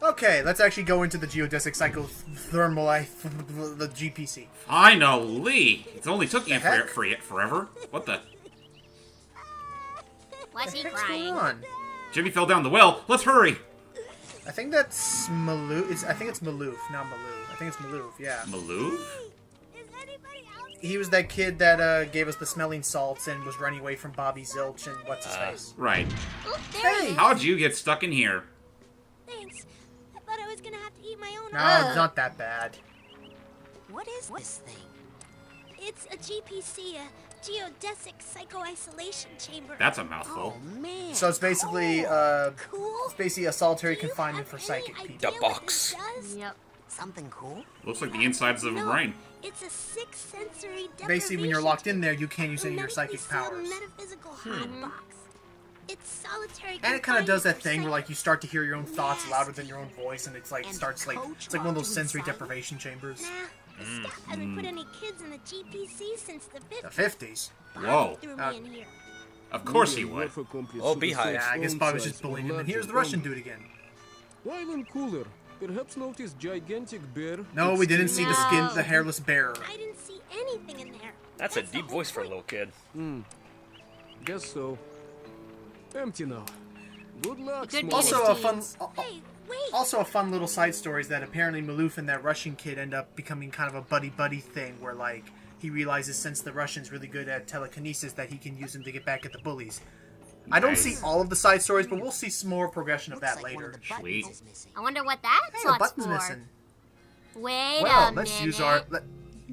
Okay, let's actually go into the geodesic psychothermal, the GPC. Finally! It's only took you forever. What the? Why's he What's crying? going on? Jimmy fell down the well. Let's hurry! I think that's Maloof. I think it's Maloof, not Maloof. I think it's Maloof, yeah. Maloof? Is anybody else? He was that kid that gave us the smelling salts and was running away from Bobby Zilch and what's his face. Right. Oh, there Hey! he is. How'd you get stuck in here? Thanks. I thought I was gonna have to eat my own. No, it's not that bad. What is this thing? It's a GPC, a geodesic psycho-isolation chamber. That's a mouthful. Oh man. So it's basically cool. it's basically a solitary Do you confinement have for any psychic idea people. The what box. this does? Yep. Something cool? Looks like the insides of a brain. It's a sixth sensory deprivation. Basically, when you're locked in there, you can't use A any of your medically psychic sealed powers. metaphysical hot box. It's solitary. And it kind of does that confinement thing for where like you start to hear your own thoughts louder than your own voice, and it's like And starts like Coach it's like one of those walked sensory inside? deprivation chambers. Nah, the staff hasn't put any kids in the GPC since the 50s. The 50s. Whoa. Threw me in here. Of course he would. Oh, Beehive. Yeah, I guess Bob was just bullying him. And here's the Russian dude again. While in cooler, perhaps notice gigantic bear. No, we didn't see the skin, No. the hairless bear. I didn't see anything in there. That's a the deep whole voice for a point. little kid. Guess so. Empty now. Good luck, Good small. Also a fun, Hey, wait. also a fun little side story is that apparently Maloof and that Russian kid end up becoming kind of a buddy thing, where like he realizes since the Russian's really good at telekinesis that he can use him to get back at the bullies. I don't see Nice. all of the side stories, but we'll see some more progression of Looks that like one of later. the buttons Sweet. is missing. I wonder what that Hey, a slot's button's for. missing. Wait Well, a let's minute. use our.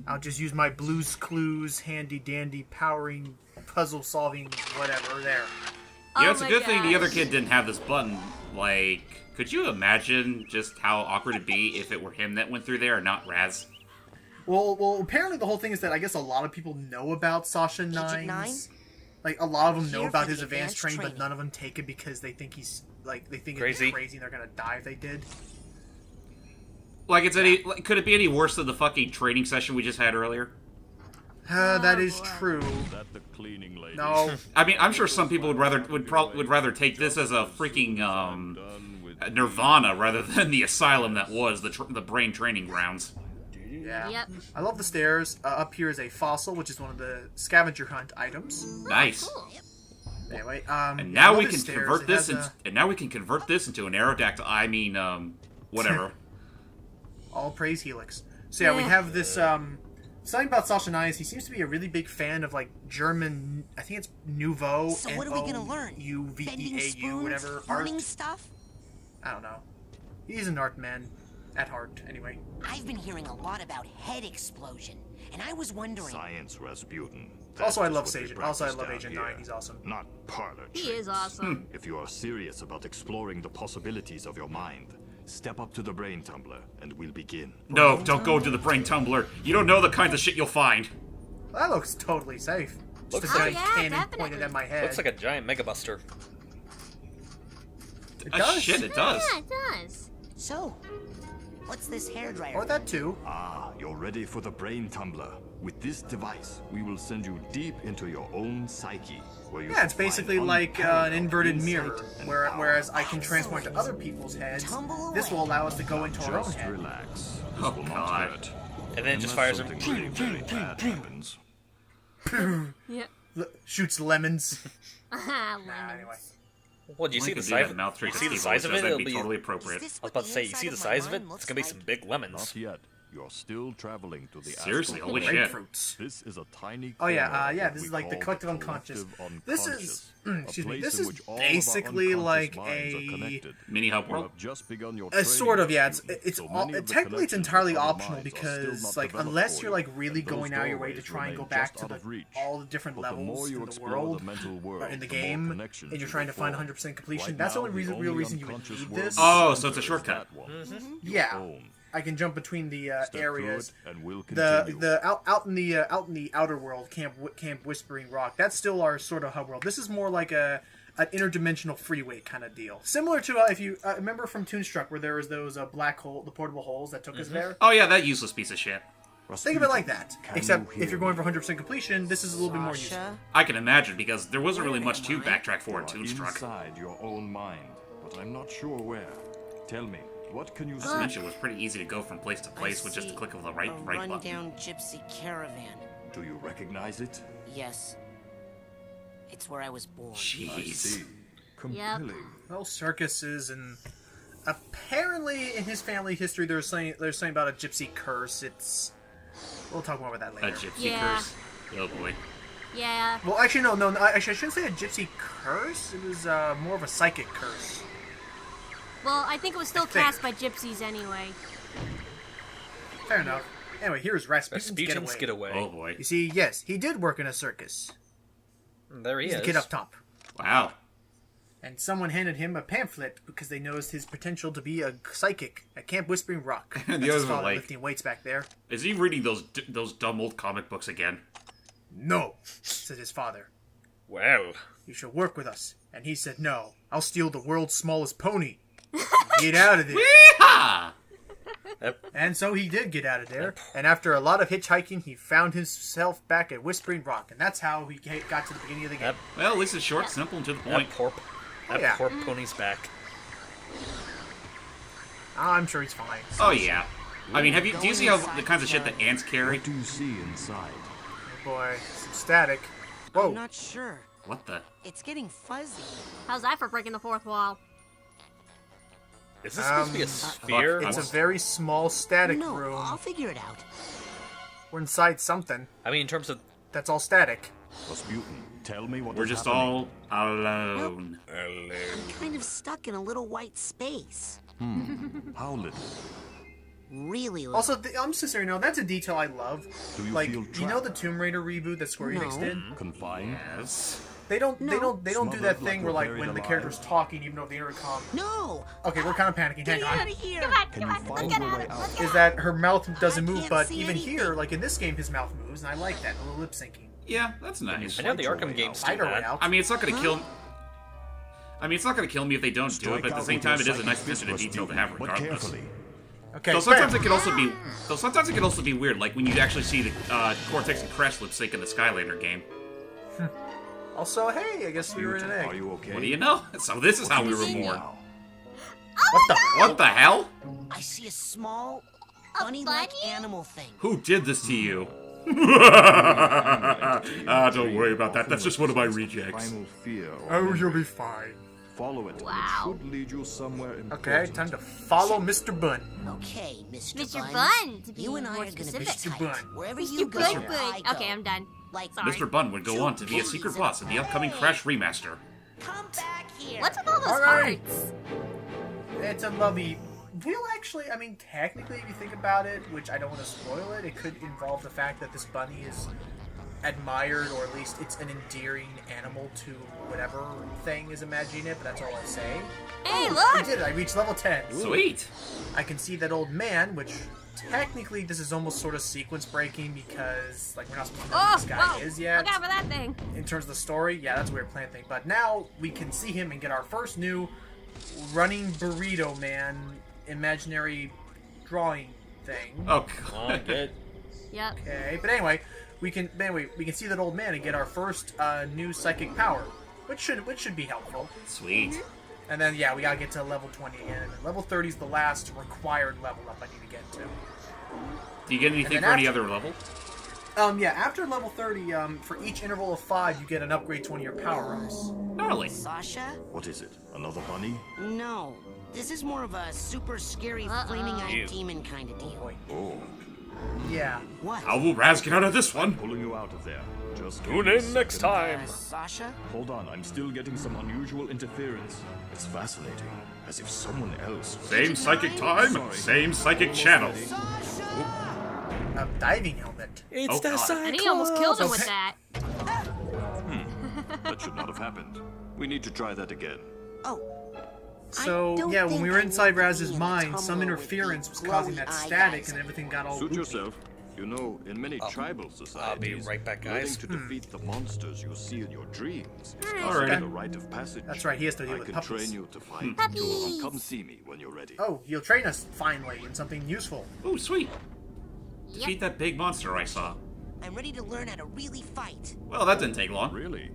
I'll just use my Blue's Clues handy dandy powering puzzle solving whatever there. Yeah, Oh it's a my good thing the other gosh. kid didn't have this button. Like, could you imagine just how awkward it'd be if it were him that went through there and not Raz? Well, apparently the whole thing is that I guess a lot of people know about Sasha Agent Nines. Nine? Like a lot of them know Here about for his the advanced advanced training, but training. none of them take it because they think he's like they think Crazy. it's crazy and they're gonna die if they did. Like, could it be any worse than the fucking training session we just had earlier? That is boy. true. That the cleaning lady. No, I mean, I'm sure some people would rather take this as a freaking Done with Nirvana rather than the asylum that was the brain training grounds. yeah. Yep. I love the stairs. Up here is a fossil, which is one of the scavenger hunt items. Nice. Cool. Anyway, And now above we the can stairs, convert it this, has and now we can convert this into an Aerodactyl. I mean, whatever. all praise Helix. So yeah, we have this. Something about Sasha Nye is he seems to be a really big fan of like German. I think it's Nouveau. So what are we gonna learn? Bending N-O-U-V-E-A-U, spoons, whatever. burning Art. stuff? I don't know. He's an art man, at heart, anyway. I've been hearing a lot about head explosion, and I was wondering. science, Rasputin. Also, I That is love what we Agent. Also, I practice love down Agent here. 9. He's awesome. Not parlor He tricks. is awesome. If you are serious about exploring the possibilities of your mind, step up to the brain tumbler and we'll begin. No, don't go to the brain tumbler. You don't know the kinds of shit you'll find. Well, that looks totally safe. Just Looks a like- giant Oh, yeah, cannon definitely. pointed at my head. Looks like a giant Mega Buster. It does. Shit, it does. Yeah, it does. So, what's this hairdryer? Or that too. Ah, you're ready for the brain tumbler. With this device, we will send you deep into your own psyche. Where you Yeah, it's shall find basically like an unparalleled inverted insight mirror, and where, power. whereas I can transform to other people's heads. Tumble This will away. allow us to go into our own Just head. relax. This Oh, will not God. hurt. And then it just Unless fires him. something really very bad happens. Yep. Shoots lemons. Aha, Nah, lemons. anyway. Well, do you see the Could do size? that mouth trick You see the Steve size of always it? does. It'll That'd be be. totally Is appropriate. this I was what about to the say, you inside see the of my size of mind it? looks It's gonna be like? some big lemons. Not yet. You're still traveling to the Seriously, astral holy plane. shit. Grapefruits. This is a tiny Oh yeah, corner of yeah. what This we is like the call collective unconscious. collective This is, unconscious, a excuse me. place This in is which all of our basically unconscious like minds are a, connected. Mini Hub You World. have just begun your sort of. training, Yeah, Rasputin, it's so all, many of the technically it's connections entirely with our optional minds are still because not like developed unless for you're you, like really and those going out of your way to doorways try and go remain back just to out of reach. all the different But the more levels you in the explore world the mental world, in the the more game, connections and you're you trying to will find form. 100% completion, Right that's the now, only real reason you would unconscious need world this. Oh, center so it's a is shortcut. that one, Yeah. your own. I can jump between the Step through areas. it and we'll The continue. out in the outer world, Camp Whispering Rock. That's still our sort of hub world. This is more like an interdimensional freeway kind of deal, similar to if you remember from Toonstruck, where there was those black hole, the portable holes that took us there. Oh yeah, that useless piece of shit. Think of it like that. Can Except you if you're hear going for 100% completion, this is a little bit more useful. Sasha? I can imagine because there wasn't really much to backtrack for in You are Toonstruck. inside your own mind, but I'm not sure where. Tell me, What can you This see? dimension was pretty easy to go from place to place with just a click of the right button. rundown gypsy caravan. Do you recognize it? Yes. It's where I was born. I Jeez. see. Compelling. Well, circuses, and apparently in his family history, there's something about a gypsy curse. We'll talk more about that A later. gypsy Yeah. curse. Oh boy. Yeah. Well, actually, no. Actually, I shouldn't say a gypsy curse. It was more of a psychic curse. Well, I think it was still think. cast by gypsies anyway. Fair enough. Anyway, here's Rasputin's Rasputin's getaway. Oh boy. You see, yes, he did work in a circus. There he He's is. the kid up top. Wow. And someone handed him a pamphlet because they noticed his potential to be a psychic at Camp Whispering Rock. And the That's his others were father like- lifting weights back there. Is he reading those dumb old comic books again? No, said his father. Well, You shall work with us. And he said, no, I'll steal the world's smallest pony. Get out of there. Yeehaw! And so he did get out of there. And after a lot of hitchhiking, he found himself back at Whispering Rock. And that's how he got to the beginning of the game. Well, at least it's short, simple, and to the point. that yeah. poor pony's back. I'm sure he's fine. Oh yeah. I mean, do you see how the kinds of shit that ants carry? What do you see inside? Boy, some static. Whoa. I'm not sure. What the? It's getting fuzzy. How's that for breaking the fourth wall? Is this supposed to be a sphere? It's a very small static No, room. I'll figure it out. We're inside something. I mean, in terms of... That's all static. Rasputin, tell me what We're is just happening. all alone. I'm kind of stuck in a little white space. How little? Really little. Also, I'm just so you know, that's a detail I love. Do you Like, feel you know the trapped? Tomb Raider reboot that Square Enix No. did? Confined? Yes. They don't do that Smothered thing like where we're like buried when the alive. character's talking, even over the intercom. No! Okay, we're kind of panicking. Hang Get on. out of here! Can you find your way out? Is that her mouth doesn't I move, can't but see even anything. here, like in this game, his mouth moves, and I like that. A little lip syncing. Yeah, that's nice. I know the Fight your Arkham way games out. do Fight our way that. out. I mean, it's not gonna kill. I mean, it's not gonna kill me if they don't do it, Strike but at the out same with your time, it is a psychic nice fist, attention to detail to Rasputin, have, but regardless. carefully. Okay, Though sometimes bam. it can also be weird, like when you actually see the Cortex and Crash lip sync in the Skylander game. Also, hey, I guess we were in an Are egg. you okay? What do you know? So this is how we were born. Now, What the hell? I see a small, bunny-like bunny? animal thing. Who did this to you? Don't worry about that. That's just one of my rejects. Final fear. or Oh, memory. you'll be fine. Follow it. Wow. It should lead you somewhere important. Okay, time to follow Mr. Bunn. Okay, Mr. Mr. Bun. Bun, to be You and I more are gonna be specific. Mr. tight. Bun. Wherever Mr. you go, Bun, I go. Okay, I'm done. Like, Sorry. Mr. Bun would go on to be a secret boss in the upcoming Crash remaster. come back here. What's with all those Alright. hearts? It's a lovely. We'll actually, I mean, technically, if you think about it, which I don't want to spoil it, it could involve the fact that this bunny is admired, or at least it's an endearing animal to whatever thing is imagining it, but that's all I say. Hey, I look! did it. I reached level 10. Sweet. I can see that old man, which technically this is almost sort of sequence breaking because, like, we're not supposed to know who Oh, this guy whoa! is yet. Look out for that thing. In terms of the story, yeah, that's a weird plan thing. But now we can see him and get our first new running burrito man imaginary drawing thing. Oh, Oh, God. good. Yep. Okay, but anyway, we can see that old man and get our first new psychic power, which should be helpful. Sweet. And then yeah, we gotta get to level 20 again. And then level 30 is the last required level up I need to get to. Do you get anything And for then any after- other level? Yeah, after level 30, for each interval of 5, you get an upgrade to one of your power-ups. Gnarly. Sasha? What is it? Another bunny? No. This is more of a super scary flaming-eyed demon kind of deal. Oh, Yeah. What? How will Raz get out of this one? pulling you out of there. Just give Tune me a in next second. time. Sasha? Hold on, I'm still getting some unusual interference. It's fascinating, as if someone else. Same psychic time, same psychic channel. A diving helmet. It's Oh, the God. Cyclops. And he almost killed him with that. That should not have happened. We need to try that again. Oh. So, I don't yeah, when think we were I inside want to Raz's be in the mind, some tumbler with interference the was causing that glowy-eyed static guys. and everything got all Suit loopy. yourself. You know, in many tribal societies, right back, learning guys. to defeat the monsters you see in your dreams is Alright. considered a rite of passage. That's right, he has to deal I with can puppies. train you to fight. Puppies. Come see me when you're ready. Oh, you'll train us finally in something useful. Ooh, sweet. Defeat that big monster I saw. I'm ready to learn how to really fight. Well, that didn't take long. Really?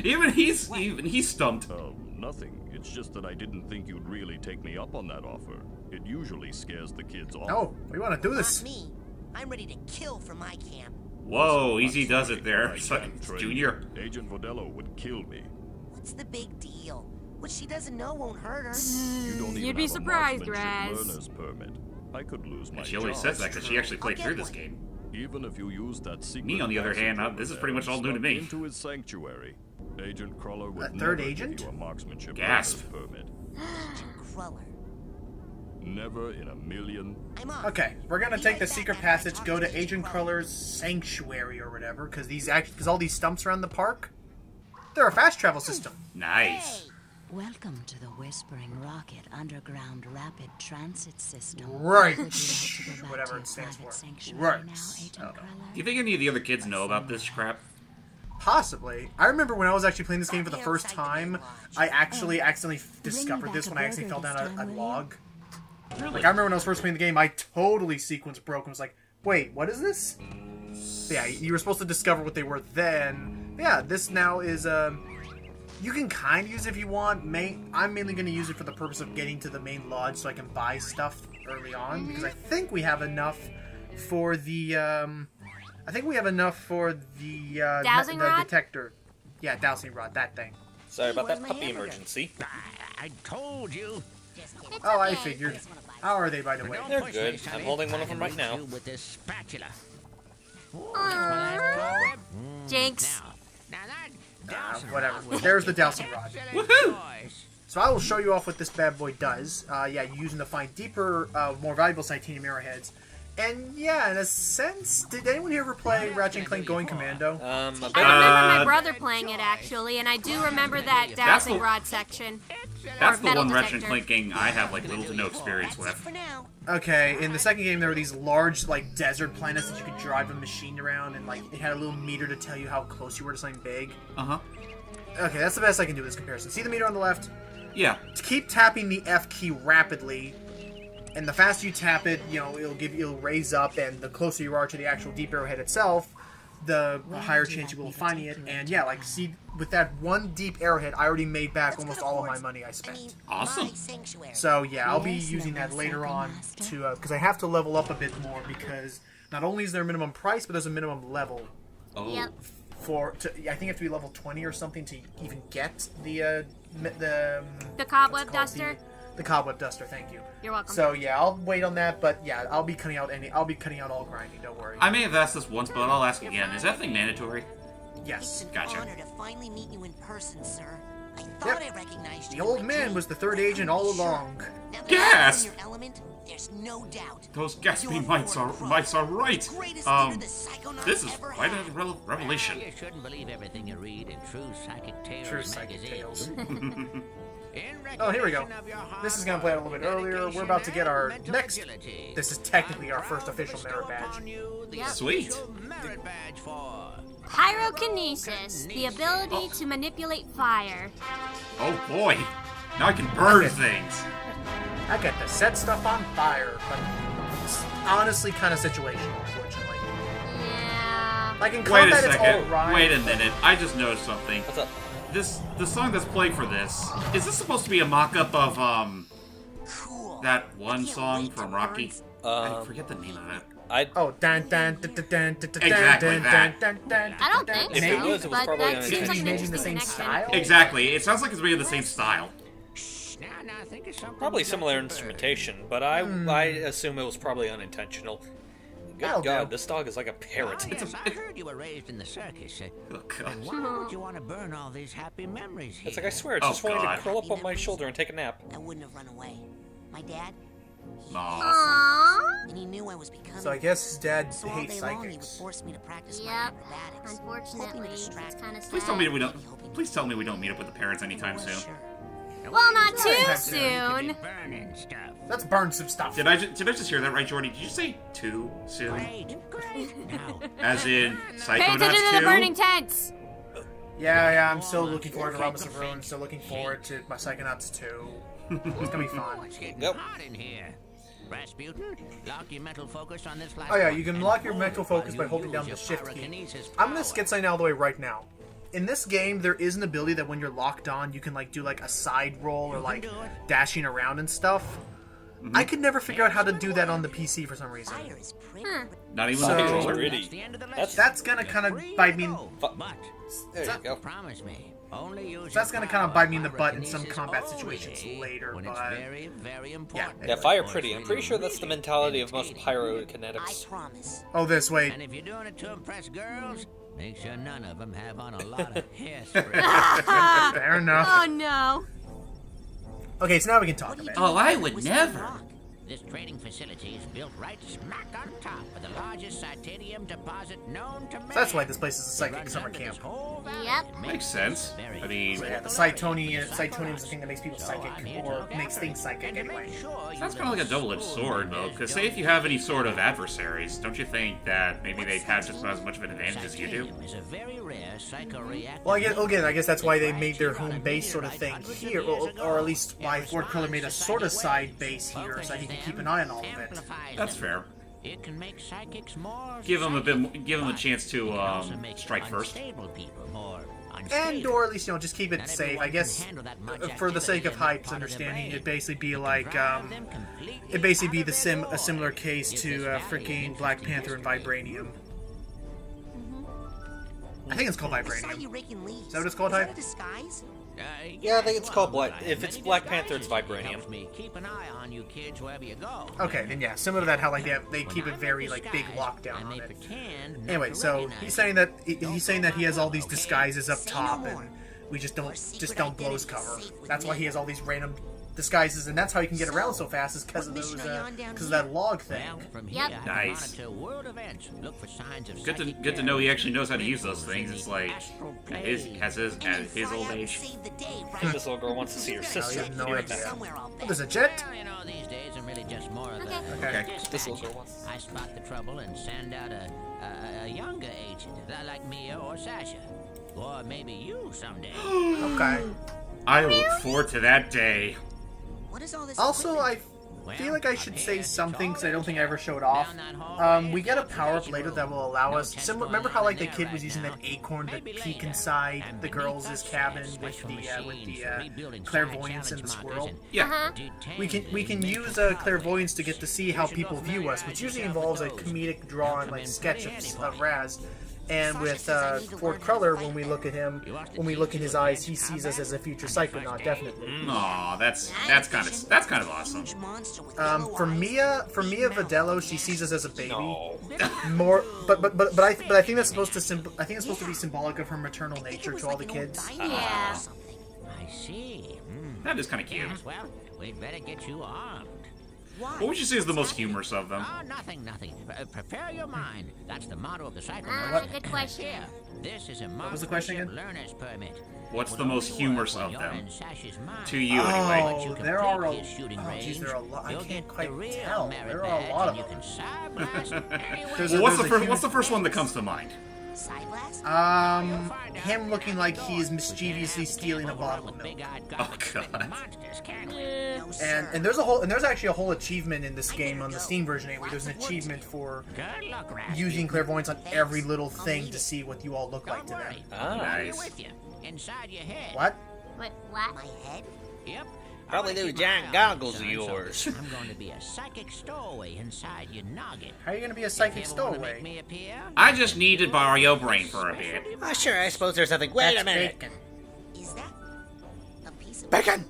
Even he's stumped. nothing. It's just that I didn't think you'd really take me up on that offer. It usually scares the kids off. Oh, we want to do Not this. me. I'm ready to kill for my camp. Whoa, easy does it there. I It's can't train Junior. you. Agent Vodello would kill me. What's the big deal? What she doesn't know won't hurt her. You don't even You'd be have surprised, a marksmanship Raz. learner's permit. I could lose my And she only job. says that because she actually played I'll through get this one. game. Even if you use that secret Me, on the other passage hand, over this is there pretty much all and new to snuck me. Into his sanctuary, Agent Cruller would A third never give agent? you a marksmanship Gasp. learner's permit. Cruller. Never in a million. I'm off. Okay, we're gonna Be take right the back secret after I passage, talk go to Agent Agent Cruller. Cruller's sanctuary or whatever, because all these stumps around the park, they're a fast travel system. Nice. Welcome to the Whispering Rocket Underground Rapid Transit System. Right. Would you like to go back Whatever to it your stands private for. sanctuary Right. now, Agent I don't know. Cruller? Do you think any of the other kids know about this crap? Possibly. I remember when I was actually playing this game for the first time, I actually accidentally discovered this when I accidentally fell down a log. Really? Like, I remember when I was first playing the game, I totally sequence broke and was like, wait, what is this? Yeah, you were supposed to discover what they were then. Yeah, this now is, you can kind of use it if you want. I'm mainly going to use it for the purpose of getting to the main lodge so I can buy stuff early on, because I think we have enough for the, Dowsing the rod? detector. Yeah, dowsing rod, that thing. Sorry about Where's that my puppy hamburger? emergency. I told you. Oh, I figured. How are they, by the way? They're good. I'm holding one of them right now. With this spatula. Jinx. Whatever. There's the dowsing rod. Woohoo! So I will show you off what this bad boy does. Yeah, you use them to find deeper, more valuable titanium arrowheads. And yeah, in a sense, did anyone here ever play Ratchet and Clank Going Commando? I remember my brother playing it, actually, and I do remember that That's dowsing the- rod section. That's Or the metal one Ratchet and detector. Clank gang I have like little to no experience That's it with. for now. Okay, in the second game there were these large, like, desert planets that you could drive a machine around, and, like, it had a little meter to tell you how close you were to something big. Uh-huh. Okay, that's the best I can do with this comparison. See the meter on the left? Yeah. Keep tapping the F key rapidly, and the faster you tap it, you know, it'll raise up, and the closer you are to the actual deep arrowhead itself, the higher chance you will of finding it. And yeah, like, see, with that one deep arrowhead, I already made back almost all of my money I spent. Awesome. My sanctuary. So yeah, I'll be Yes, using that Lord later on Psychomaster. to, because I have to level up a bit more, because not only is there a minimum price, but there's a minimum level Oh. Yep. I think you have to be level 20 or something to even get the The what's cobweb it called? duster. The cobweb duster, thank you. You're welcome. So yeah, I'll wait on that, but yeah, I'll be cutting out all grinding, don't worry. I may have asked this once, but I'll ask again. Is that thing mandatory? Yes. It's an Gotcha. honor to finally meet you in person, sir. I thought Yep. I recognized The you. old in my man dream, was the third but I agent all couldn't be sure. along. Now that Gasp! you're in your element, there's no doubt. Those gasping You're mites Lord are Crow, right. greatest leader the Psychonauts This is ever quite a had. revelation. You shouldn't believe everything you read in True Psychic Tales True Psychic magazine. Tales. In Oh, here we go. recognition of your hard This is gonna play out a little bit earlier. We're about to get our dedication and next. mental agility. This is technically our I'm first proud to official bestow merit badge. upon you the Yep. Sweet. official merit badge for Pyrokinesis, the ability to manipulate fire. Oh boy. Now I can burn Okay. things. I get to set stuff on fire, but it's honestly kind of situational, unfortunately. Yeah. Like in Wait a combat, it's second. alright. Wait a minute. I just noticed something. What's up? The song that's playing for this, is this supposed to be a mock-up of Cool. that one I can't song wait to from Rocky? learn I forget the name of it. I Oh, dun dun dun dun dun dun dun Exactly dun that. dun dun. I don't think If so, it was, it was but probably that seems like an Maybe interesting the same connection. style. Exactly. It sounds like it's made in the same style. Now think of something probably you'd similar like to burn. instrumentation, but I assume it was probably unintentional. Good That'll God, do. this dog is like a parrot. Oh, yes, I heard you were raised in the circus. Oh, God. Why would you want to burn all these happy memories here? It's like I swear, it's Oh, just wanting God. to curl up on my shoulder and take a nap. I wouldn't have run away. My dad, Aw. Aww. and he knew I was becoming. So I guess his dad So all hates day long, he would psychics. force me to practice my Yep. acrobatics. Unfortunately, hoping to it's distract kind me. of Please tell me sad. we don't. Please tell me we don't meet up with the parents anytime soon. Sure. Well, not too Yeah. soon. Burning stuff. Let's burn some stuff. Did I just hear that right, Jordy? Did you say too soon? Great. Now, As in Pay Psychonauts attention to the 2? burning tents. Yeah, I'm still looking forward to Robinson Ruin. Still looking forward to my Psychonauts 2. It's gonna be fun. it's getting Yep. hot in here. Rasputin, lock your mental focus on this Oh yeah, you can lock your mental focus by holding down the shift key. I'm gonna skid something out of the way right now. in this game, there is an ability that when you're locked on, you can like do like a side roll or like dashing around and stuff. Mm-hmm. I could never figure out how to do that on the PC for some reason. Not even So- the It's controller. pretty. That's gonna kind of bite me. There you go. Promise me. Only use That's your gonna kind of fire bite me in the butt in some telekinesis combat only situations later, when it's but very, very important. yeah. Yeah, fire pretty. I'm pretty sure that's the mentality of most pyrokinetics. promise. Oh, this way. And if you're doing it to impress girls, make sure none of them have on a lot of hairspray. Fair enough. Oh no. Okay, so now we can talk about it. Oh, I would never. This trading facility is built right smack on top of the largest titanium deposit known to man. So that's why this place is a psychic summer camp. Yep. Makes sense. I mean, So yeah, the Psychonium is the thing that makes people psychic, or makes things psychic anyway. sounds kind of like a double-edged sword, though. Because say if you have any sort of adversaries, don't you think that maybe they'd have just about as much of an advantage as you do? Well, I guess that's why they made their home base sort of thing here, or at least why Ford Cruller made a sort of side base here, so he can keep an eye on all of it. That's fair. It can make psychics more Give them a chance to strike first. And or at least, just keep it safe. I guess, for the sake of Hype's understanding, it'd basically be like, it'd basically be a similar case to freaking Black Panther and Vibranium. I think it's called Vibranium. Is that what it's called, Hype? Yeah, I think it's called Black. If it's Black Panther, it's Vibranium. Okay, then yeah, similar to that, how like they keep it very like big lockdown on it. Anyway, so he's saying that he has all these disguises up top, and we just don't blow his cover. That's why he has all these random disguises, and that's how he can get around so fast, is because of those because of that log thing. Yep. Nice. Good to know he actually knows how to use those things. It's like at his old age. This little girl wants to see her I sister. have no idea. Oh, there's a jet. Okay. This little girl wants. I spot the trouble and send out a younger agent, like Mia or Sasha. Or maybe you someday. Okay. I look forward to that day. Also, I feel like I should say something because I don't think I ever showed off. We get a power-up later that will allow us... remember how like the kid was using that acorn to peek inside the girls' cabin with the clairvoyance and the squirrel? Yeah. We can use clairvoyance to get to see how people view us, which usually involves a comedic drawn like sketch of Raz. And with Ford Cruller, when we look in his eyes, he sees us as a future Psychonaut, definitely. Aw, that's kind of awesome. For Mia Vidello, she sees us as a baby. No. More, but I think that's supposed to be symbolic of her maternal nature to all the kids. Yeah. I see. That is kind of cute. Well, we'd better get you armed. What would you say is the most humorous of them? Oh, nothing. Prepare your mind. That's the motto of the Psychonauts. That's a good question. Here, this is a What was the question again? learner's permit. What's the most humorous of them? To you, Oh, anyway. there are a lot. I can't quite tell. There are a lot of them. What's the first one that comes to mind? Him looking like he is mischievously stealing a bottle of milk. Oh god. And there's actually a whole achievement in this game on the Steam version anyway. There's an achievement for using clairvoyance on every little thing to see what you all look like to them. Ah, Nice. Inside your head. What? What? My head? Yep. probably those giant goggles of yours. I'm going to be a psychic stowaway inside your noggin. How are you gonna be a psychic If you ever wanna stowaway? make me appear, I just need to borrow your brain for a bit. Sure, I suppose there's something. Wait a That's minute. bacon. Is that a piece of Bacon!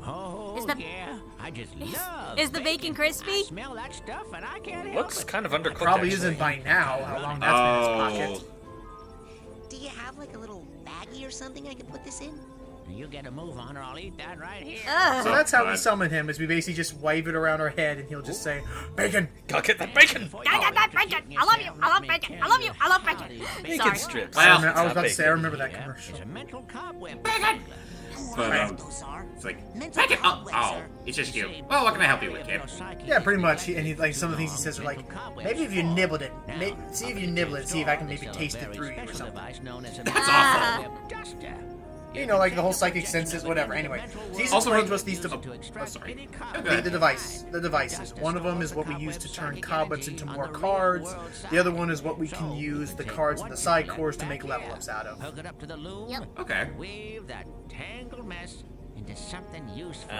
Oh, Is the- yeah. I just love Is the bacon crispy? I smell that stuff and I can't help Looks it. kind of undercooked. Probably actually. isn't by now. How long that's been in his Oh. pocket. Do you have like a little baggie or something I could put this in? You get a move on or I'll eat that right here. So that's how we God. summon him. Is we basically just wave it around our head, and he'll just say, "Bacon." Gotta get that bacon! Bacon! I love you! I love bacon! I love you! I love bacon! Bacon Sorry. strips. Well, I was about to say, I Bacon. remember that It's commercial. a mental cobweb. But Those are it's like mental bacon. cobwebs Oh, are- it's just you. Well, what can I help you with, kid? Yeah, pretty much. And he, like some of the things he says are like, maybe if you nibbled it, see if you nibble it, see if I can maybe taste it through you or something. That's awful. Duster. You know, like the whole psychic senses, whatever. Anyway, these explains what's these sorry. the devices. One of them is what we use to turn cobwebs into more cards. The other one is what we can use the cards in the side cores to make level ups out of. Hook it up to the loom. Yep. Okay. Weave that tangled mess into something useful,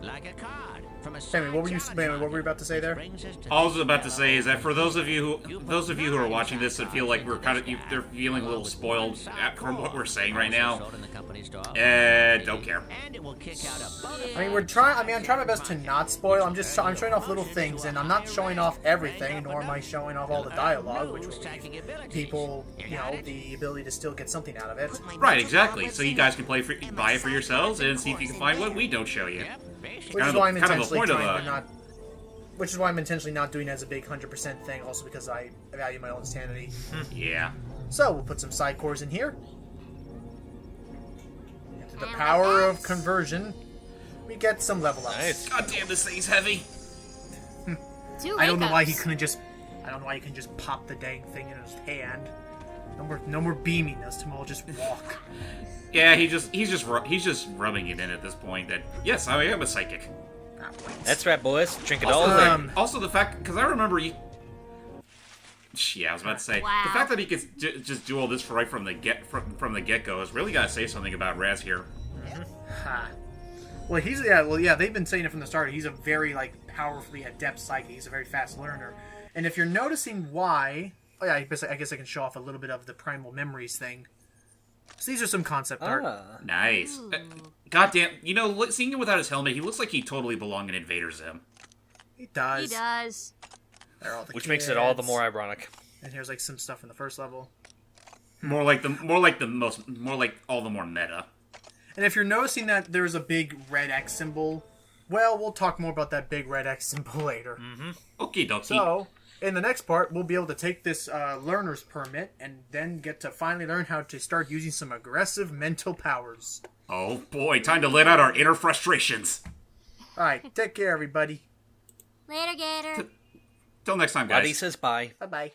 like a card from a Sammy, what were you about to say there? All I was about to say is that for those of you who are watching this and feel like they're feeling a little spoiled from what we're saying right now, don't care. I'm trying my best to not spoil. I'm showing off little things, and I'm not showing off everything, nor am I showing off all the dialogue, which will give people, the ability to still get something out of it. Right, exactly. So you guys can buy it for yourselves and see if you can find what we don't show you. Which is why I'm intentionally not doing it as a big 100% thing, also because I value my own sanity. Yeah. So, we'll put some side cores in here. Into the power of conversion, we get some level ups. Nice. God damn, this thing's heavy. I don't know why he couldn't just pop the dang thing in his hand. No more beaming us. Tomorrow just walk. Yeah, he's just rubbing it in at this point. That yes, I am a psychic. That's right, boys. Drink it all day. Also, the fact, because I remember you. Yeah, I was about to say the fact that he could just do all this right from the get-go has really got to say something about Raz here. Well, they've been saying it from the start. He's a very powerfully adept psychic. He's a very fast learner. And if you're noticing why, I guess I can show off a little bit of the primal memories thing. So these are some concept art. Nice. Goddamn, seeing him without his helmet, he looks like he totally belonged in Invader Zim. He does. He does. Which makes it all the more ironic. And here's some stuff in the first level. More like all the more meta. And if you're noticing that there's a big red X symbol, well, we'll talk more about that big red X symbol later. Okie dokie. So, in the next part, we'll be able to take this learner's permit and then get to finally learn how to start using some aggressive mental powers. Oh boy, time to let out our inner frustrations. Alright, take care, everybody. Later, Gator. Till next time, guys. Buddy says bye. Bye-bye.